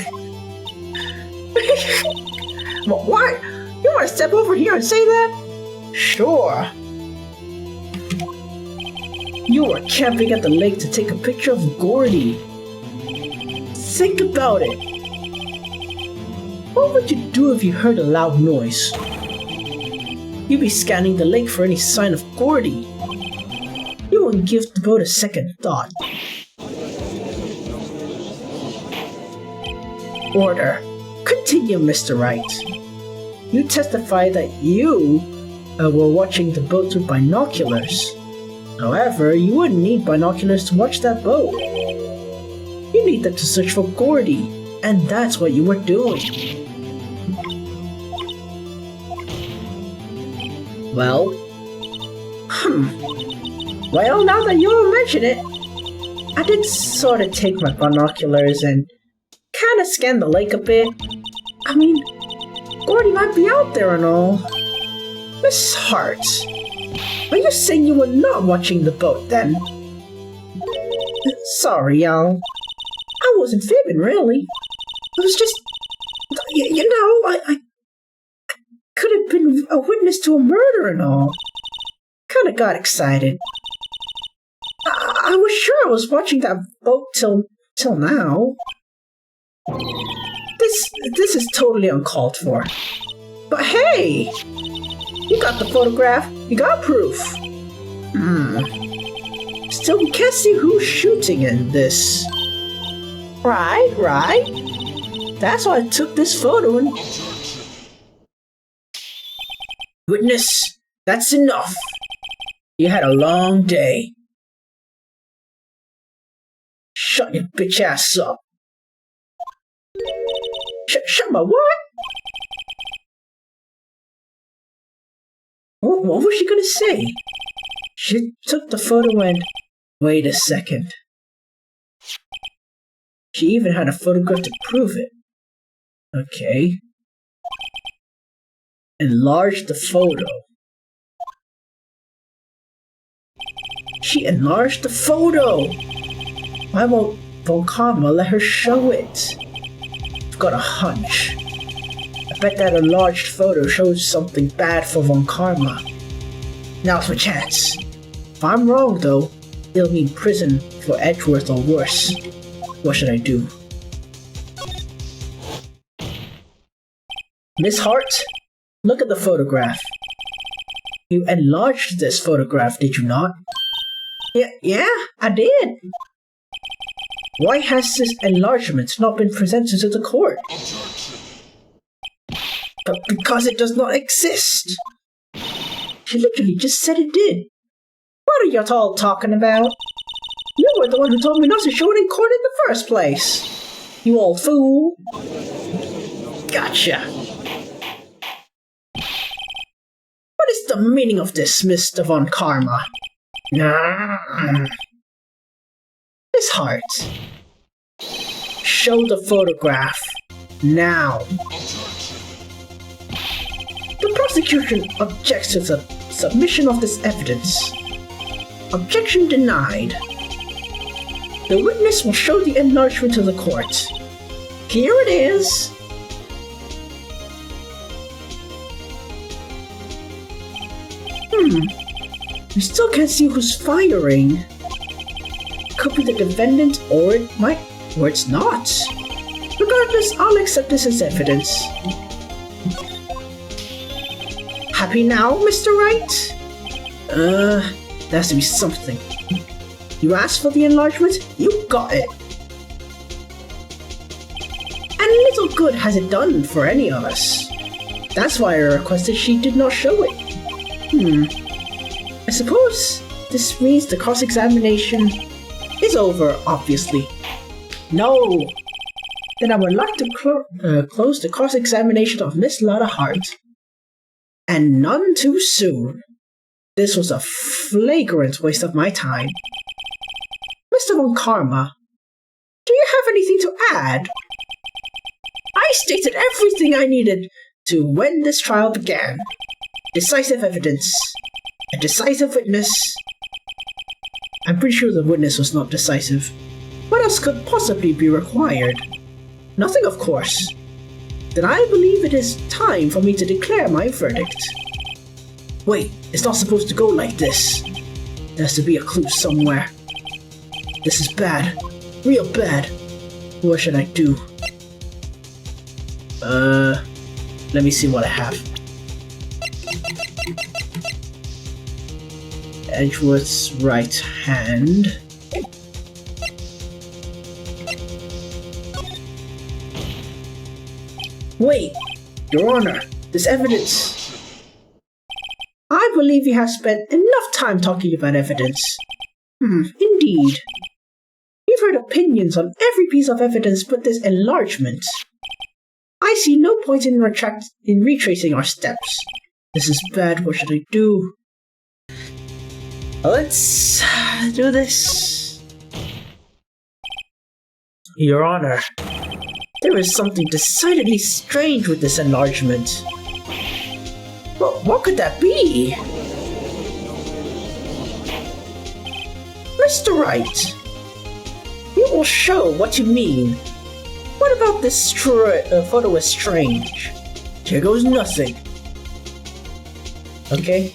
What? You want to step over here and say that? Sure. You were camping at the lake to take a picture of Gordy. Think about it. What would you do if you heard a loud noise? You'd be scanning the lake for any sign of Gordy. You wouldn't give the boat a second thought. Order. Continue, Mr. Wright. You testify that you were watching the boat through binoculars. However, you wouldn't need binoculars to watch that boat. You need them to search for Gordy, and that's what you were doing. Well? Well, now that you all mention it, I did sort of take my binoculars and kind of scan the lake a bit. I mean, Gordy might be out there and all. Miss Hart, are you saying you were not watching the boat then? Sorry, y'all. I wasn't fibbing, really. It was just, I could have been a witness to a murder and all. Kinda got excited. I was sure I was watching that boat till now. This is totally uncalled for. But hey! You got the photograph. You got proof. Still, we can't see who's shooting in this. Right. That's why I took this photo and... Witness, that's enough. You had a long day. Shut your bitch ass up. Shut my what? What was she gonna say? She took the photo and... Wait a second. She even had a photograph to prove it. Okay. Enlarge the photo. She enlarged the photo! Why won't Von Karma let her show it? I've got a hunch. I bet that enlarged photo shows something bad for Von Karma. Now's my chance. If I'm wrong though, it'll mean prison for Edgeworth or worse. What should I do? Miss Hart, look at the photograph. You enlarged this photograph, did you not? Yeah, I did. Why has this enlargement not been presented to the court? Because it does not exist. She literally just said it did. What are you all talking about? You were the one who told me not to show it in court in the first place. You old fool. Gotcha. What is the meaning of this, Mr. Von Karma? Miss Hart. Show the photograph. Now. The prosecution objects to the submission of this evidence. Objection denied. The witness will show the enlargement to the court. Here it is. We still can't see who's firing. Could be the defendant, or it's not. Regardless, I'll accept this as evidence. Happy now, Mr. Wright? There has to be something. You asked for the enlargement, you got it. And little good has it done for any of us. That's why I requested she did not show it. I suppose this means the cross-examination is over, obviously. No! Then I would like to close the cross-examination of Miss Lotta Hart. And none too soon. This was a flagrant waste of my time. Mr. Von Karma, do you have anything to add? I stated everything I needed to when this trial began. Decisive evidence. A decisive witness. I'm pretty sure the witness was not decisive. What else could possibly be required? Nothing, of course. Then I believe it is time for me to declare my verdict. Wait, it's not supposed to go like this. There has to be a clue somewhere. This is bad. Real bad. What should I do? Let me see what I have. Edgeworth's right hand. Wait, Your Honor, this evidence. I believe you have spent enough time talking about evidence. Indeed. You've heard opinions on every piece of evidence but this enlargement. I see no point in retracing our steps. This is bad, what should I do? Let's do this. Your Honor, there is something decidedly strange with this enlargement. But what could that be? Mr. Wright, you will show what you mean. What about this photo is strange? Here goes nothing. Okay.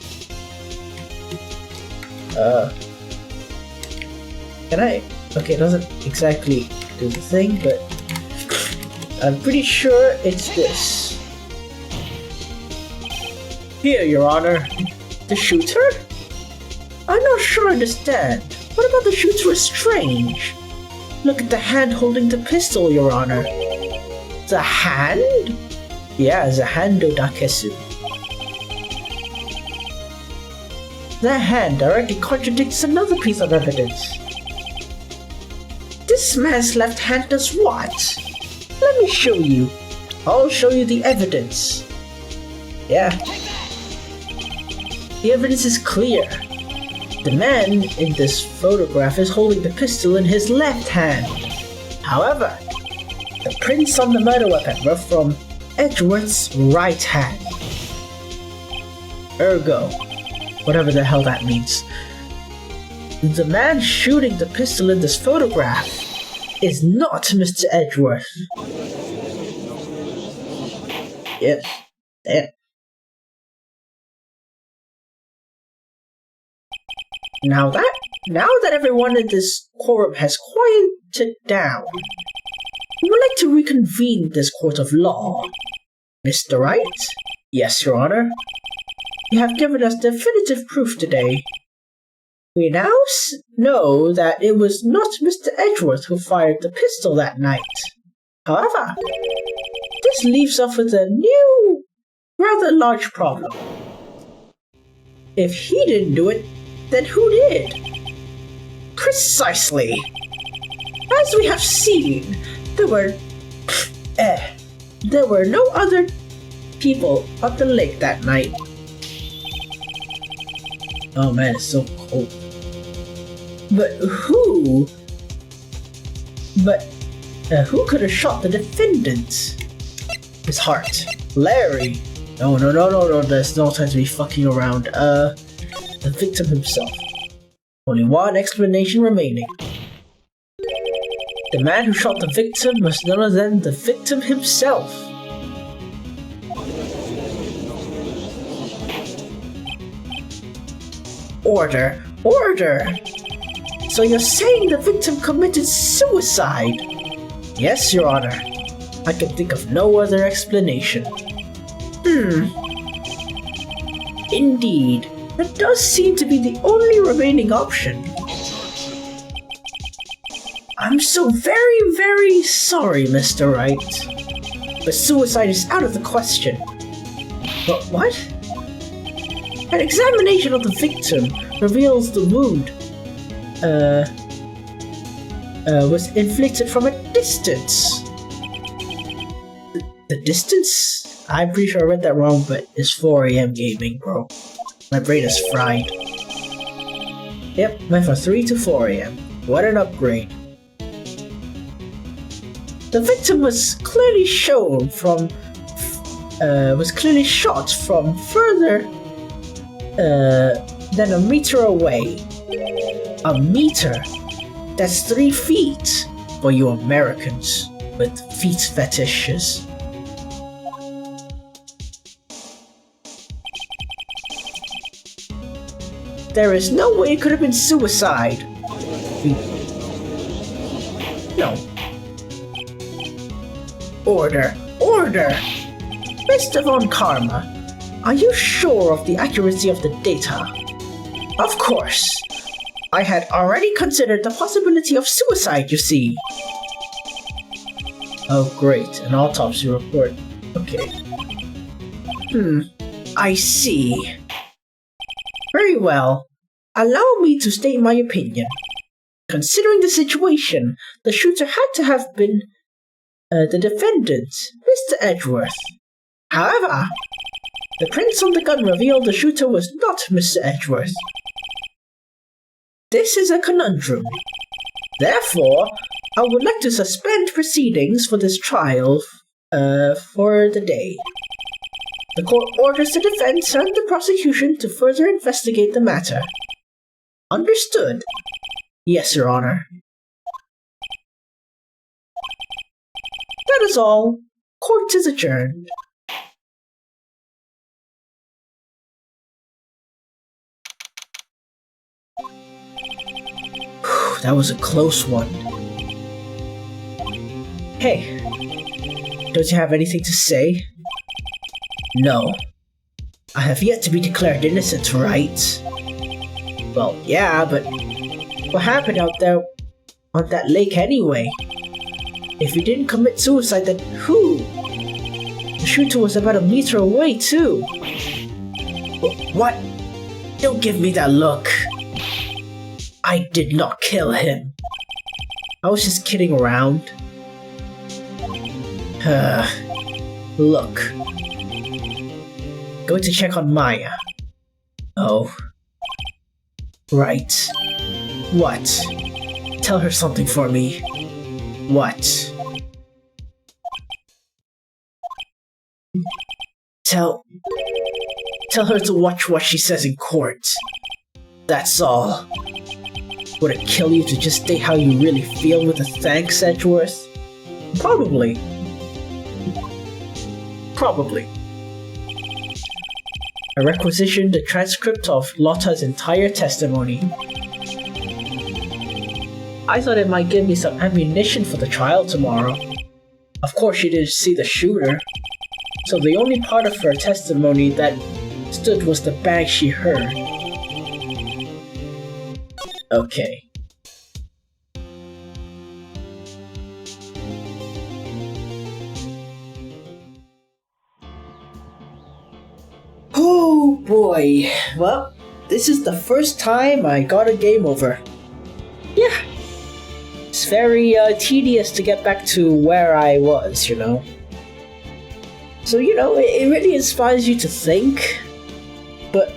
Can I? Okay, it doesn't exactly do the thing, but I'm pretty sure it's this. Here, Your Honor. The shooter? I'm not sure I understand. What about the shooter is strange? Look at the hand holding the pistol, Your Honor. The hand? Yeah, the hando dakesu. That hand directly contradicts another piece of evidence. This man's left hand does what? Let me show you. I'll show you the evidence. Yeah. The evidence is clear. The man in this photograph is holding the pistol in his left hand. However, the prints on the murder weapon were from Edgeworth's right hand. Ergo, whatever the hell that means. The man shooting the pistol in this photograph is not Mr. Edgeworth. Yes. Yeah. Now that everyone in this courtroom has quieted down, we would like to reconvene this court of law. Mr. Wright? Yes, Your Honor. You have given us definitive proof today. We now know that it was not Mr. Edgeworth who fired the pistol that night. However, this leaves us with a new, rather large problem. If he didn't do it, then who did? Precisely. As we have seen, there were no other people at the lake that night. Oh man, it's so cold. But who could have shot the defendant? His heart. Larry. No, there's no time to be fucking around. The victim himself. Only one explanation remaining. The man who shot the victim was none other than the victim himself. Order! Order! So you're saying the victim committed suicide? Yes, Your Honor. I can think of no other explanation. Indeed, that does seem to be the only remaining option. I'm so very, very sorry, Mr. Wright. But suicide is out of the question. But what? An examination of the victim reveals the wound was inflicted from a distance. The distance? I'm pretty sure I read that wrong, but it's 4 AM gaming, bro. My brain is fried. Yep, went from 3 to 4 AM. What an upgrade. The victim was clearly shown from shot from further than a meter away. A meter? That's 3 feet for you Americans with feet fetishes. There is no way it could have been suicide. No. Order! Order! Mr. Von Karma, are you sure of the accuracy of the data? Of course. I had already considered the possibility of suicide, you see. Oh great, an autopsy report. Okay. I see. Very well. Allow me to state my opinion. Considering the situation, the shooter had to have been the defendant, Mr. Edgeworth. However, the prints on the gun revealed the shooter was not Mr. Edgeworth. This is a conundrum. Therefore, I would like to suspend proceedings for this trial for the day. The court orders the defense and the prosecution to further investigate the matter. Understood? Yes, Your Honor. That is all. Court is adjourned. That was a close one. Hey, don't you have anything to say? No. I have yet to be declared innocent, right? Well, yeah, but what happened out there on that lake anyway? If you didn't commit suicide, then who? The shooter was about a meter away, too. What? Don't give me that look. I did not kill him. I was just kidding around. Look. Going to check on Maya. Oh. Right. What? Tell her something for me. What? Tell her to watch what she says in court. That's all. Would it kill you to just state how you really feel with a thanks, Edgeworth? Probably. Probably. I requisitioned the transcript of Lotta's entire testimony. I thought it might give me some ammunition for the trial tomorrow. Of course she didn't see the shooter, so the only part of her testimony that stood was the bang she heard. Okay. Oh boy. Well, this is the first time I got a game over. Yeah. It's very tedious to get back to where I was, you know. So, you know, it really inspires you to think. But,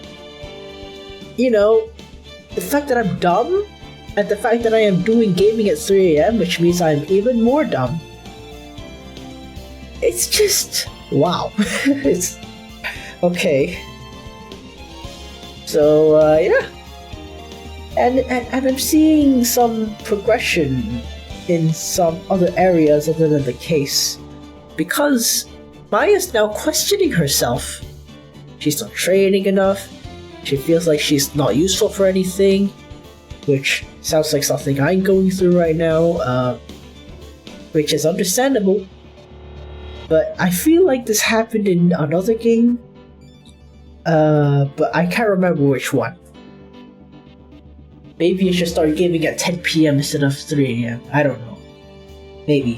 you know, the fact that I'm dumb, and the fact that I am doing gaming at 3 AM, which means I'm even more dumb. It's just, wow. It's, okay. So, yeah. And I'm seeing some progression in some other areas other than the case. Because Maya's now questioning herself. She's not training enough. She feels like she's not useful for anything, which sounds like something I'm going through right now, which is understandable. But I feel like this happened in another game, but I can't remember which one. Maybe I should start gaming at 10 PM instead of 3 AM. I don't know. Maybe.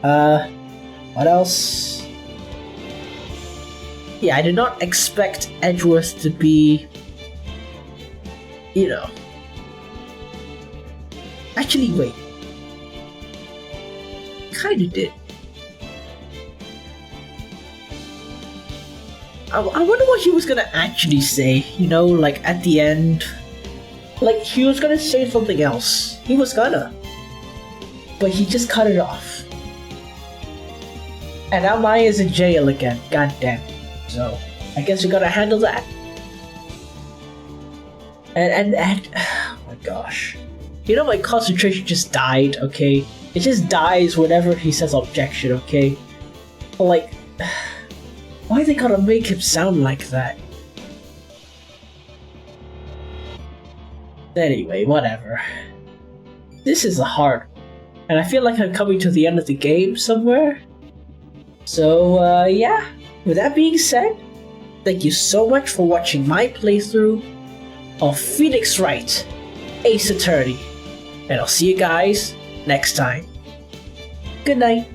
What else? Yeah, I did not expect Edgeworth to be, you know. Actually, wait. Kinda did. I wonder what he was gonna actually say, you know, like at the end. Like, he was gonna say something else. He was gonna. But he just cut it off. And now Maya is in jail again. God damn. So, I guess we gotta handle that. And oh my gosh. You know, my concentration just died, okay? It just dies whenever he says objection, okay? But like, why they gotta make him sound like that? Anyway, whatever. This is a hard one. And I feel like I'm coming to the end of the game somewhere. So, yeah. With that being said, thank you so much for watching my playthrough of Phoenix Wright, Ace Attorney. And I'll see you guys next time. Good night.